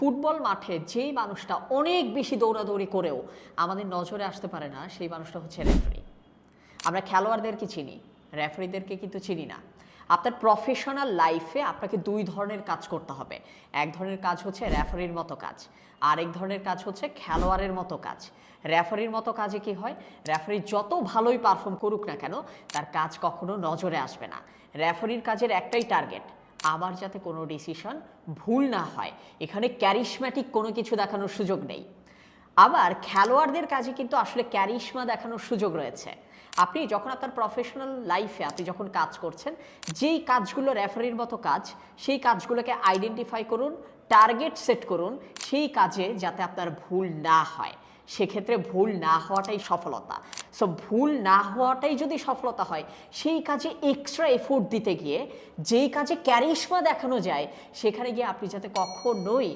Football মাঠে যেই মানুষটা অনেক বেশি দৌড়াদৌড়ি করেও আমাদের নজরে আসতে পারে না, সেই মানুষটা হচ্ছে রেফারি। আমরা খেলোয়াড়দেরকে চিনি, রেফারিদেরকে কিন্তু চিনি না। আপনার প্রফেশনাল লাইফে আপনাকে দুই ধরনের কাজ করতে হবে। এক ধরনের কাজ হচ্ছে রেফারির মতো কাজ, আরেক ধরনের কাজ হচ্ছে খেলোয়াড়ের মতো কাজ। রেফারির মতো কাজে কি হয়, রেফারি যত ভালোই পারফর্ম করুক না কেন, তার কাজ কখনো নজরে আসবে না। রেফারির কাজের একটাই টার্গেট, আমার যাতে কোনো ডিসিশন ভুল না হয়। এখানে ক্যারিশম্যাটিক কোনো কিছু দেখানোর সুযোগ নেই। আবার খেলোয়াড়দের কাজে কিন্তু আসলে ক্যারিশমা দেখানোর সুযোগ রয়েছে। আপনি যখন আপনার প্রফেশনাল লাইফে আপনি যখন কাজ করছেন, যেই কাজগুলো রেফারির মতো কাজ, সেই কাজগুলোকে আইডেন্টিফাই করুন, টার্গেট সেট করুন, সেই কাজে যাতে আপনার ভুল না হয়। সেক্ষেত্রে ভুল না হওয়াটাই সফলতা। সো ভুল না হওয়াটাই যদি সফলতা হয়, সেই কাজে এক্সট্রা এফোর্ট দিতে গিয়ে যেই কাজে ক্যারিশমা দেখানো যায়, সেখানে গিয়ে আপনি যাতে কখনোই